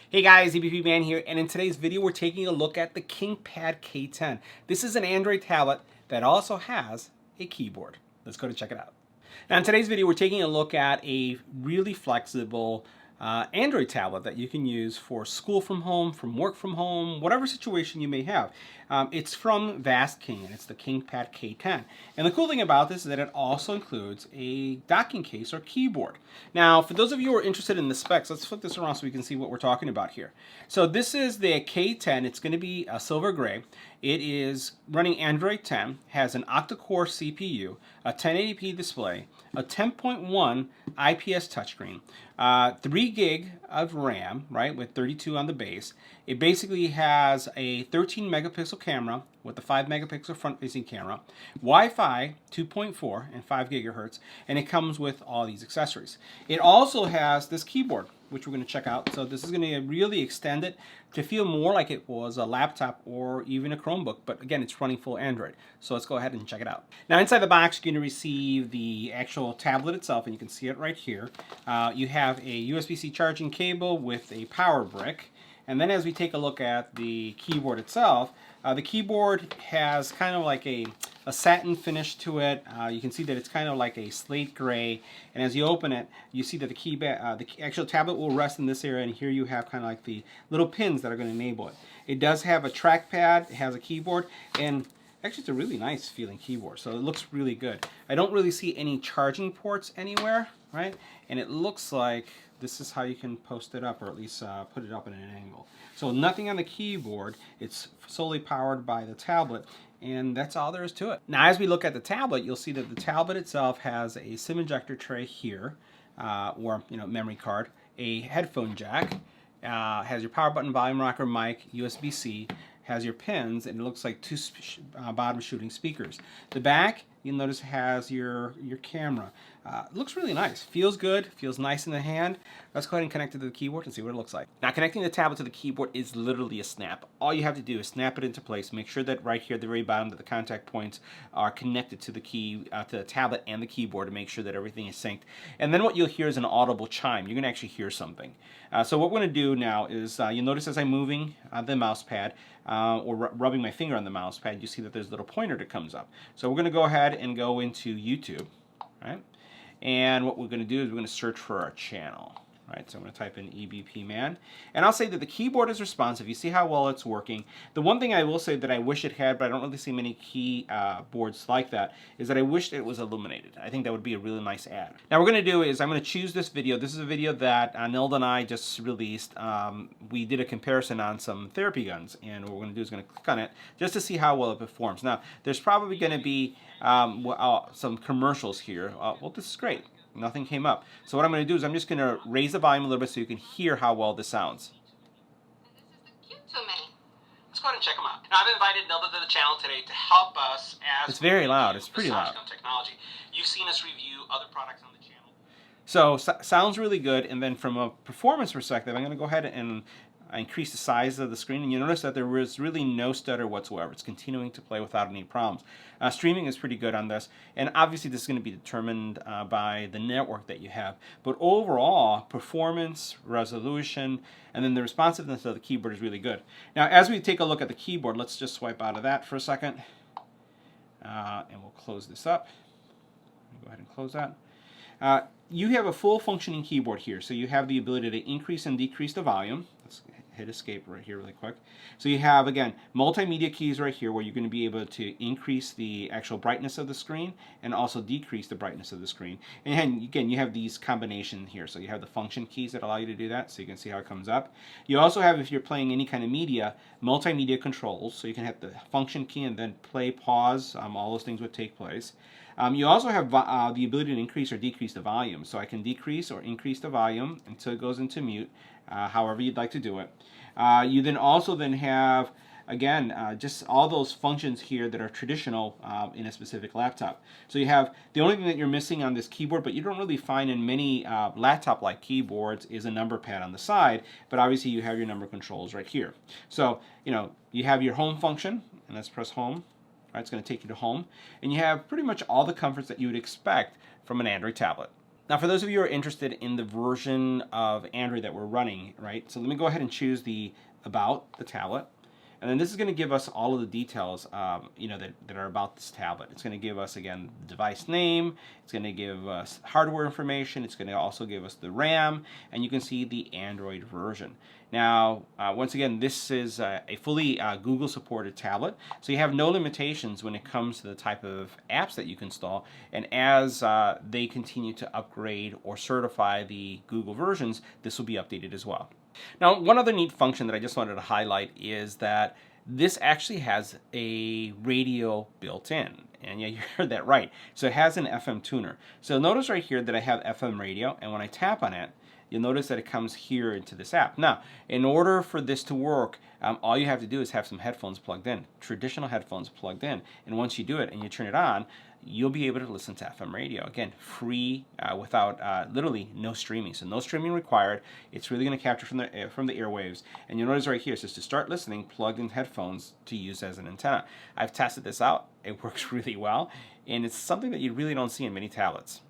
Hey guys, EBPMAN here, and in today's video we're taking a look at the KingPad K10. This is an Android tablet that also has a keyboard. Let's go to check it out. Now in today's video we're taking a look at a really flexible Android tablet that you can use for school from home, from work from home, whatever situation you may have. It's from VASTKING, and it's the KingPad K10. And the cool thing about this is that it also includes a docking case or keyboard. Now, for those of you who are interested in the specs, let's flip this around so we can see what we're talking about here. So this is the K10. It's going to be a silver gray. It is running Android 10, has an octa-core CPU, a 1080p display, a 10.1 IPS touchscreen, 3 gig of RAM, right, with 32 on the base. It basically has a 13 megapixel camera with a 5 megapixel front-facing camera, Wi-Fi 2.4 and 5 gigahertz, and it comes with all these accessories. It also has this keyboard, which we're going to check out. So this is going to really extend it to feel more like it was a laptop or even a Chromebook, but again, it's running full Android. So let's go ahead and check it out. Now inside the box, you're going to receive the actual tablet itself, and you can see it right here. You have a USB-C charging cable with a power brick. And then as we take a look at the keyboard itself, the keyboard has kind of like a satin finish to it. You can see that it's kind of like a slate gray. And as you open it, you see that the actual tablet will rest in this area, and here you have kind of like the little pins that are going to enable it. It does have a trackpad, it has a keyboard, and actually it's a really nice feeling keyboard, so it looks really good. I don't really see any charging ports anywhere, right? And it looks like this is how you can post it up, or at least put it up at an angle. So nothing on the keyboard, it's solely powered by the tablet, and that's all there is to it. Now as we look at the tablet, you'll see that the tablet itself has a SIM ejector tray here, or memory card, a headphone jack, has your power button, volume rocker, mic, USB-C, has your pins, and it looks like two bottom shooting speakers. The back, you'll notice, has your camera. Looks really nice. Feels good. Feels nice in the hand. Let's go ahead and connect it to the keyboard and see what it looks like. Now, connecting the tablet to the keyboard is literally a snap. All you have to do is snap it into place. Make sure that right here at the very bottom that the contact points are connected to the to the tablet and the keyboard to make sure that everything is synced. And then what you'll hear is an audible chime. You're going to actually hear something. So what we're going to do now is you'll notice as I'm moving the mouse pad or rubbing my finger on the mouse pad, you see that there's a little pointer that comes up. So we're going to go ahead and go into YouTube, right? And what we're going to do is we're going to search for our channel. Right, so I'm going to type in EBPMAN, and I'll say that the keyboard is responsive. You see how well it's working. The one thing I will say that I wish it had, but I don't really see many keyboards like that, is that I wish it was illuminated. I think that would be a really nice add. Now what we're going to do is I'm going to choose this video. This is a video that Nilda and I just released. We did a comparison on some therapy guns, and what we're going to do is going to click on it just to see how well it performs. Now there's probably going to be some commercials here. Well, this is great. Nothing came up. So what I'm going to do is I'm just going to raise the volume a little bit so you can hear how well this sounds. Let's go ahead and check them out. Now I've invited Nilda to the channel today to help us as it's very loud. It's pretty loud. Technology. You've seen us review other products on the channel. So sounds really good. And then from a performance perspective, I'm going to go ahead and increase the size of the screen, and you notice that there was really no stutter whatsoever. It's continuing to play without any problems. Streaming is pretty good on this, and obviously this is going to be determined by the network that you have. But overall, performance, resolution, and then the responsiveness of the keyboard is really good. Now, as we take a look at the keyboard, let's just swipe out of that for a second, and we'll close this up. Go ahead and close that. You have a full functioning keyboard here, so you have the ability to increase and decrease the volume. Let's hit escape right here really quick. So you have, again, multimedia keys right here where you're going to be able to increase the actual brightness of the screen and also decrease the brightness of the screen. And again, you have these combinations here. So you have the function keys that allow you to do that, so you can see how it comes up. You also have, if you're playing any kind of media, multimedia controls, so you can hit the function key and then play, pause, all those things would take place. You also have the ability to increase or decrease the volume. So I can decrease or increase the volume until it goes into mute, however you'd like to do it. You then also have, again, just all those functions here that are traditional in a specific laptop. So you have, the only thing that you're missing on this keyboard, but you don't really find in many laptop-like keyboards, is a number pad on the side, but obviously you have your number controls right here. So, you have your home function, and let's press home. It's going to take you to home, and you have pretty much all the comforts that you would expect from an Android tablet. Now, for those of you who are interested in the version of Android that we're running, right? So let me go ahead and choose the About the tablet. And then this is going to give us all of the details, that are about this tablet. It's going to give us, again, the device name. It's going to give us hardware information. It's going to also give us the RAM. And you can see the Android version. Now, once again, this is a fully Google-supported tablet. So you have no limitations when it comes to the type of apps that you can install. And as they continue to upgrade or certify the Google versions, this will be updated as well. Now, one other neat function that I just wanted to highlight is that this actually has a radio built in. And yeah, you heard that right. So it has an FM tuner. So notice right here that I have FM radio, and when I tap on it, you'll notice that it comes here into this app. Now, in order for this to work, all you have to do is have some headphones plugged in, traditional headphones plugged in. And once you do it and you turn it on, you'll be able to listen to FM radio. Again, free, without literally no streaming. So no streaming required. It's really going to capture from the airwaves. And you'll notice right here, it says to start listening, plugged in headphones to use as an antenna. I've tested this out. It works really well. And it's something that you really don't see in many tablets.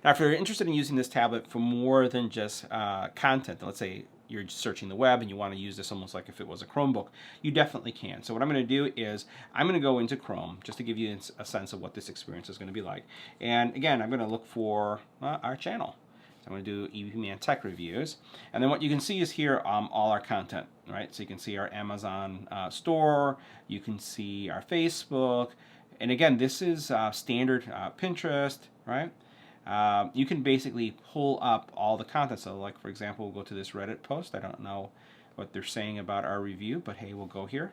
Now, if you're interested in using this tablet for more than just content, let's say you're searching the web and you want to use this almost like if it was a Chromebook, you definitely can. So what I'm going to do is I'm going to go into Chrome just to give you a sense of what this experience is going to be like. And again, I'm going to look for our channel. So I'm going to do EBPMAN Tech Reviews. And then what you can see is here all our content, right? So you can see our Amazon store, you can see our Facebook. And again, this is standard Pinterest, right? You can basically pull up all the content. So like, for example, we'll go to this Reddit post. I don't know what they're saying about our review, but hey, we'll go here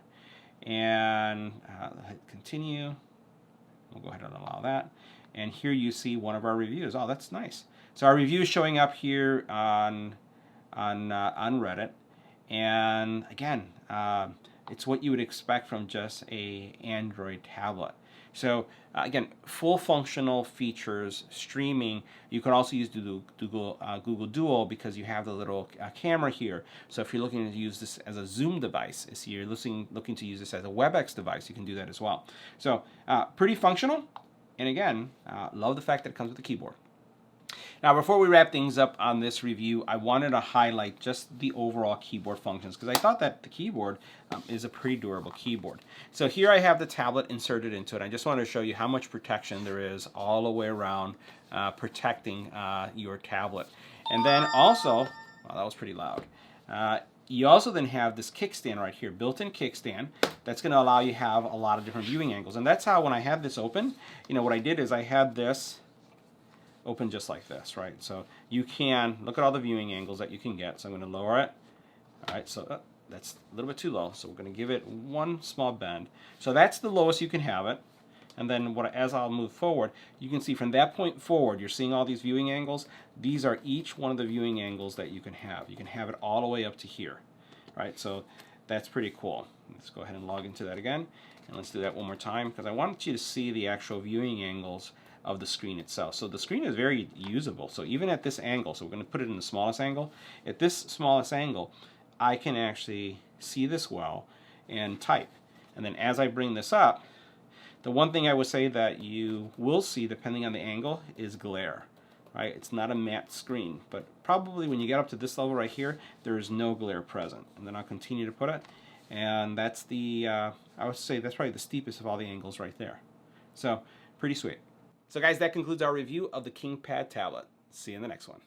and hit continue. We'll go ahead and allow that. And here you see one of our reviews. Oh, that's nice. So our review is showing up here on Reddit. And again, it's what you would expect from just a Android tablet. So again, full functional features, streaming. You can also use Google Duo because you have the little camera here. So if you're looking to use this as a Zoom device, if you're looking to use this as a WebEx device, you can do that as well. So pretty functional. And again, love the fact that it comes with a keyboard. Now, before we wrap things up on this review, I wanted to highlight just the overall keyboard functions because I thought that the keyboard is a pretty durable keyboard. So here I have the tablet inserted into it. I just wanted to show you how much protection there is all the way around protecting your tablet. And then also, well, that was pretty loud. You also then have this kickstand right here, built-in kickstand, that's going to allow you to have a lot of different viewing angles. And that's how when I had this open, what I did is I had this open just like this, right? So you can look at all the viewing angles that you can get. So I'm going to lower it. All right, so that's a little bit too low. So we're going to give it one small bend. So that's the lowest you can have it. And then as I'll move forward, you can see from that point forward, you're seeing all these viewing angles. These are each one of the viewing angles that you can have. You can have it all the way up to here, right? So that's pretty cool. Let's go ahead and log into that again. And let's do that one more time because I want you to see the actual viewing angles of the screen itself. So the screen is very usable. So even at this angle, so we're going to put it in the smallest angle. At this smallest angle, I can actually see this well and type. And then as I bring this up, the one thing I would say that you will see, depending on the angle, is glare. Right? It's not a matte screen, but probably when you get up to this level right here, there is no glare present. And then I'll continue to put it, and that's the, I would say that's probably the steepest of all the angles right there. So pretty sweet. So guys, that concludes our review of the KingPad tablet. See you in the next one.